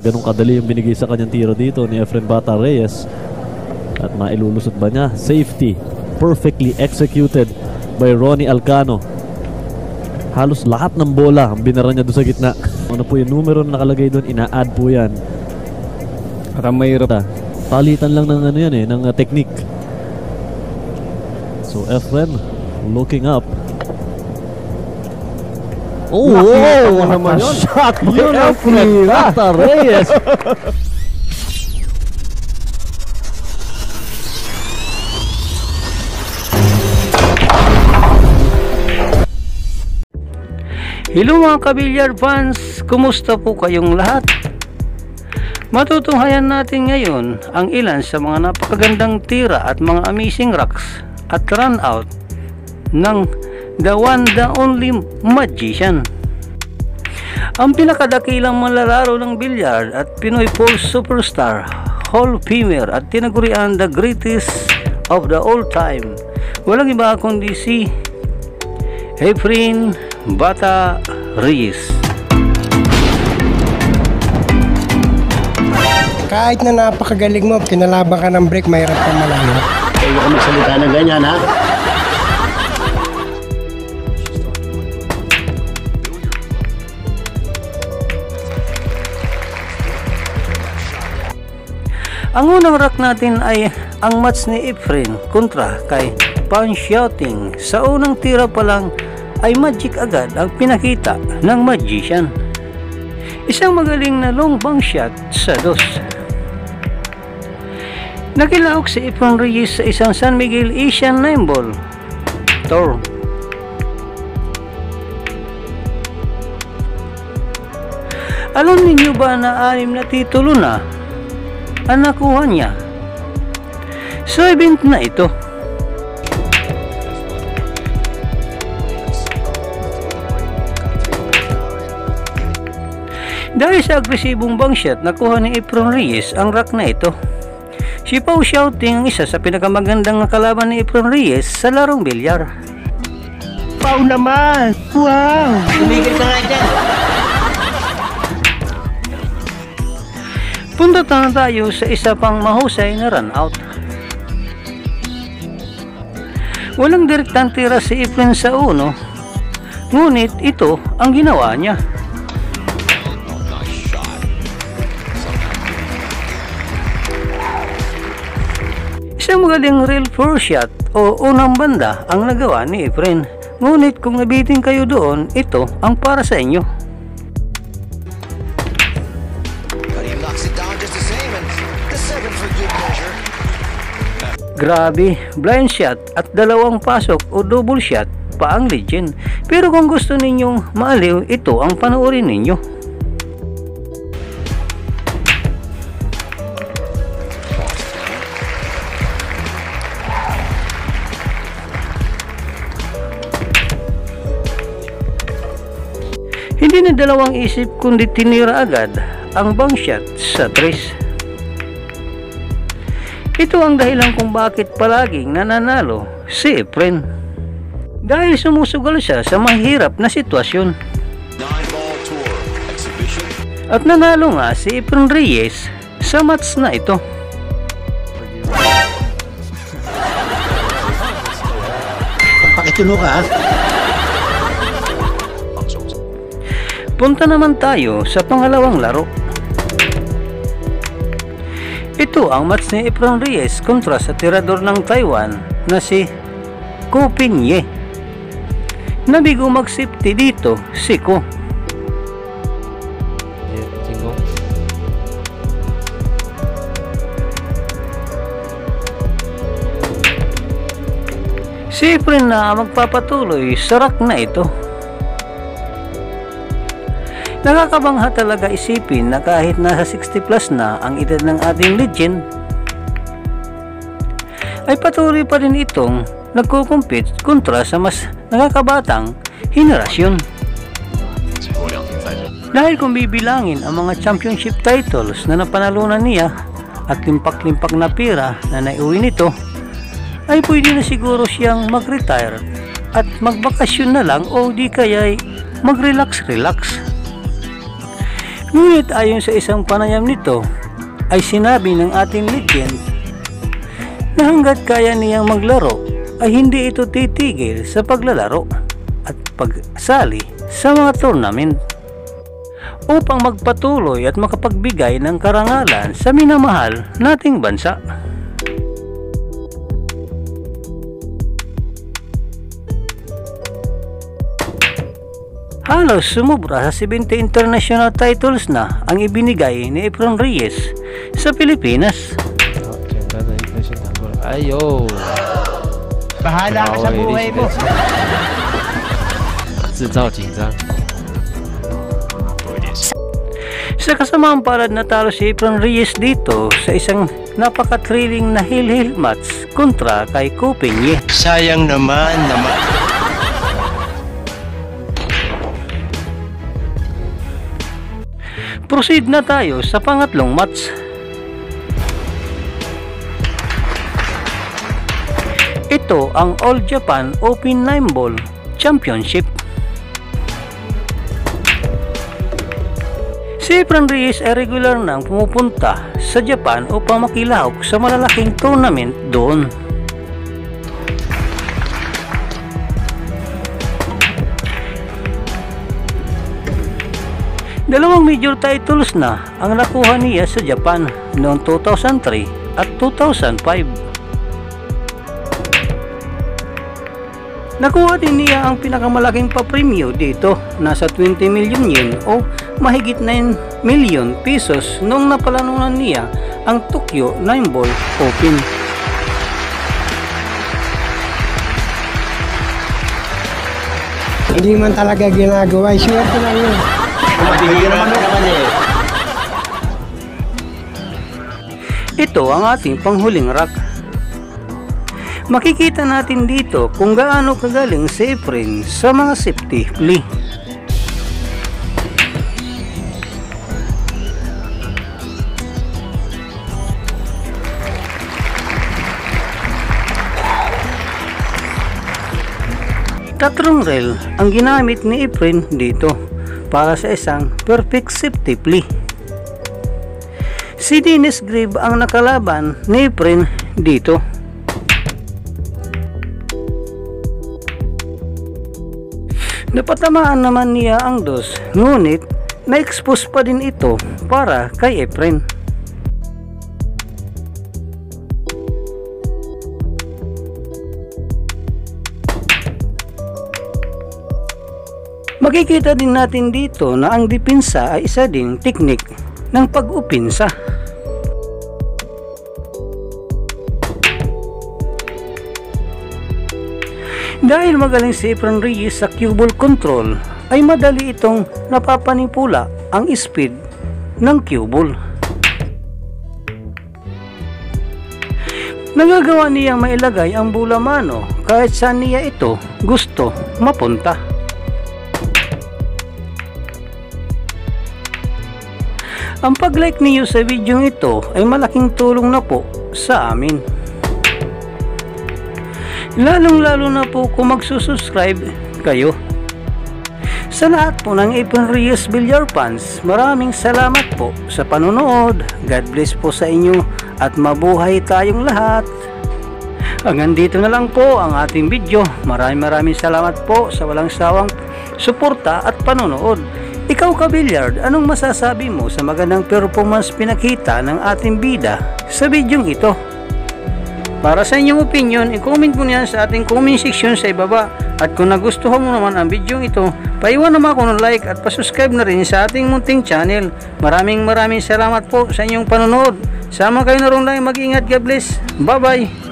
Ganun kadali yung binigay sa kanyang tiro dito ni Efren Bata Reyes. At mailulusot ba niya? Safety. Perfectly executed by Ronnie Alcano. Halos lahat ng bola ang binara niya doon sa gitna. Ano po yung numero na nakalagay doon? Ina-add po yan. Parang mahirap. Palitan lang ng ano yan eh, ng technique. So Efren looking up. Oh, wow! Naman yun. Shot by Yun ang Efren Bata Reyes. Hello mga kabilyar fans, kumusta po kayong lahat? Matutunghayan natin ngayon ang ilan sa mga napakagandang tira at mga amazing rocks at run out ng the one the only magician, ang pinakadakilang manlalaro ng bilyar at Pinoy Pole Superstar, Hall of Famer at tinagurian the greatest of the all time. Walang iba kundi si Efren Bata Reyes. Kahit na napakagaling mo, kinalaban ka ng break, mahirap ka malalo. Huwag ka magsalita ng ganyan, ha? Ang unang rock natin ay ang match ni Efren kontra kay Pan Shouting. Sa unang tira pa lang ay magic agad ang pinakita ng magician. Isang magaling na long bang shot sa dos. Nakilaok si Efren Reyes sa isang San Miguel Asian 9-ball tour. Alam ninyo ba na 6 na titulo na ang nakuha niya? 7th na ito. Dahil sa agresibong bang shot, nakuha ni Efren Reyes ang rock na ito. Si Pau Shouting ang isa sa pinakamagandang kalaban ni Efren Reyes sa larong bilyar. Pau naman! Wow! Tumigil ka nga dyan! Punta na tayo sa isa pang mahusay na run out. Walang direktang tira si Efren sa uno, ngunit ito ang ginawa niya. Isang magaling real four shot o unang banda ang nagawa ni Efren. Ngunit kung nabitin kayo doon, ito ang para sa inyo. Grabe, blind shot at dalawang pasok o double shot pa ang legend. Pero kung gusto ninyong maaliw, ito ang panoorin ninyo. Hindi na dalawang isip kundi tinira agad ang bang shot sa tres. Ito ang dahilan kung bakit palaging nananalo si Efren. Dahil sumusugal siya sa mahirap na sitwasyon. At nanalo nga si Efren Reyes sa match na ito. Pakitulo ka, ha? Punta naman tayo sa pangalawang laro. Ito ang match ni Efren Reyes kontra sa tirador ng Taiwan na si Ko Pinye. Nabigo mag-safety dito si Ko. Si Efren na magpapatuloy sa rack na ito. Nakakabangha talaga isipin na kahit nasa 60 plus na ang edad ng ating legend, ay patuloy pa rin itong nagkukumpit kontra sa mas nakakabatang henerasyon. Dahil kung bibilangin ang mga championship titles na napanalunan niya at limpak-limpak na pira na naiuwi nito, ay pwede na siguro siyang mag-retire at magbakasyon na lang o di kaya'y mag-relax-relax. Ngunit ayon sa isang panayam nito, ay sinabi ng ating legend na hanggat kaya niyang maglaro ay hindi ito titigil sa paglalaro at pagsali sa mga tournament upang magpatuloy at makapagbigay ng karangalan sa minamahal nating bansa. Halos sumubra sa 70 international titles na ang ibinigay ni Efren Reyes sa Pilipinas. 简单的一颗先拿过来。哎呦， Bahala ka sa buhay mo. 制造紧张。 Sa kasamaang palad natalo si Efren Reyes dito sa isang napaka-thrilling na heel-heel match kontra kay Ko Peña. Sayang naman. Proceed na tayo sa pangatlong match. Ito ang All Japan Open 9 Ball Championship. Si Efren Reyes ay regular nang pumupunta sa Japan upang makilahok sa malalaking tournament doon. Dalawang major titles na ang nakuha niya sa Japan noong 2003 at 2005. Nakuha din niya ang pinakamalaking papremyo dito, nasa 20 million yen o mahigit 9 million pesos noong napalanunan niya ang Tokyo 9 Ball Open. Hindi man talaga ginagawa. Swerte lang yun. Bihira naman eh. Ito ang ating panghuling rack. Makikita natin dito kung gaano kagaling si Efren sa mga safety play. Tatlong rail ang ginamit ni Efren dito para sa isang perfect safety play. Si Dennis Grave ang nakalaban ni Efren dito. Napatamaan naman niya ang dos, ngunit na-expose pa din ito para kay Efren. Makikita din natin dito na ang depensa ay isa ding teknik ng pag-upinsa. Dahil magaling si Efren Reyes sa cue ball control, ay madali itong napapanipula ang speed ng cue ball. Nagagawa niyang mailagay ang bola mano kahit saan niya ito gusto mapunta. Ang pag-like niyo sa video ito ay malaking tulong na po sa amin. Lalong-lalo na po kung magsusubscribe kayo. Sa lahat po ng Efren Reyes Billiard fans, maraming salamat po sa panonood. God bless po sa inyo at mabuhay tayong lahat. Hanggang dito na lang po ang ating video. Maraming salamat po sa walang sawang suporta at panonood. Ikaw ka-Billiard, anong masasabi mo sa magandang performance pinakita ng ating bida sa bidyong ito? Para sa inyong opinion, i-comment mo niyan sa ating comment section sa ibaba. At kung nagustuhan mo naman ang bidyong ito, paiwan naman ako ng like at pasubscribe na rin sa ating munting channel. Maraming salamat po sa inyong panonood. Sama kayo na rin lang, mag-ingat, God bless. Bye bye!